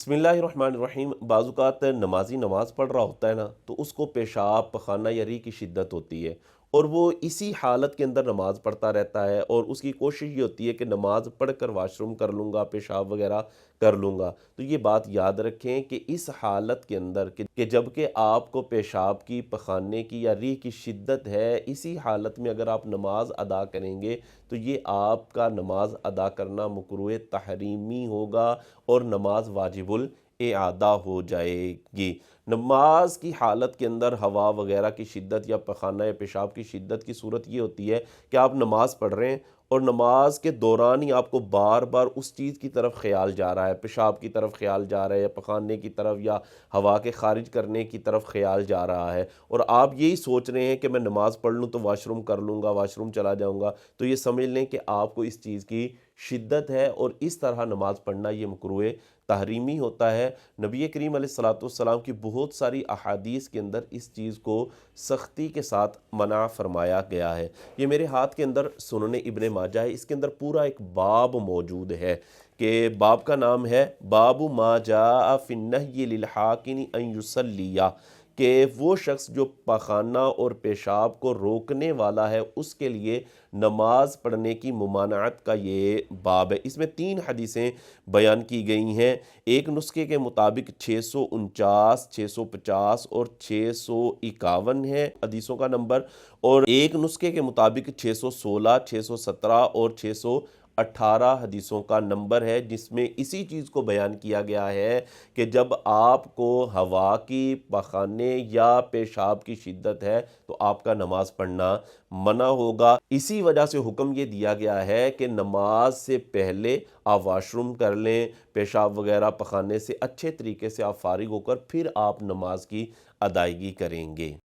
बिस्मिल्लाहिर्रहमानिर्रहीम। बाज़ औक़ात नमाज़ी नमाज़ पढ़ रहा होता है ना, तो उसको पेशाब पखाना या री की शिद्दत होती है और वो इसी हालत के अंदर नमाज़ पढ़ता रहता है और उसकी कोशिश ये होती है कि नमाज़ पढ़ कर वाशरूम कर लूँगा, पेशाब वगैरह कर लूँगा। तो ये बात याद रखें कि इस हालत के अंदर कि जबकि आपको पेशाब की, पखाने की या री की शिद्दत है, इसी हालत में अगर आप नमाज़ अदा करेंगे तो ये आपका नमाज़ अदा करना मकरूह तहरीमी होगा और नमाज वाजिबुल इआदा हो जाएगी। नमाज की हालत के अंदर हवा वगैरह की शिद्दत या पखाना या पेशाब की शिद्दत की सूरत ये होती है कि आप नमाज पढ़ रहे हैं और नमाज के दौरान ही आपको बार बार उस चीज़ की तरफ ख्याल जा रहा है, पेशाब की तरफ ख्याल जा रहा है या पखाने की तरफ या हवा के खारिज करने की तरफ ख्याल जा रहा है और आप यही सोच रहे हैं कि मैं नमाज़ पढ़ लूँ तो वाशरूम कर लूँगा, वाशरूम चला जाऊँगा, तो ये समझ लें कि आपको इस चीज़ की शिद्दत है और इस तरह नमाज पढ़ना ये मकरूह तहरीमी होता है। नबी करीम अलैहिस्सलाम की बहुत सारी अहादीस के अंदर इस चीज़ को सख्ती के साथ मना फरमाया गया है। ये मेरे हाथ के अंदर सुनने इब्ने माजा है, इसके अंदर पूरा एक बाब मौजूद है कि बाब का नाम है बाबु मा जाअ फिन्नह्यि लिल हाकिनि अन युसल्लिया, कि वो शख्स जो पखाना और पेशाब को रोकने वाला है उसके लिए नमाज पढ़ने की मुमानअत का ये बाब है। इसमें 3 हदीसें बयान की गई हैं। एक नुस्खे के मुताबिक 649, 650 और 651 है हदीसों का नंबर, और एक नुस्खे के मुताबिक 616, 617 और 618 हदीसों का नंबर है, जिसमें इसी चीज़ को बयान किया गया है कि जब आपको हवा की, पखाने या पेशाब की शिद्दत है तो आपका नमाज पढ़ना मना होगा। इसी वजह से हुक्म ये दिया गया है कि नमाज से पहले आप वाशरूम कर लें, पेशाब वगैरह पखाने से अच्छे तरीके से आप फारिग होकर फिर आप नमाज की अदायगी करेंगे।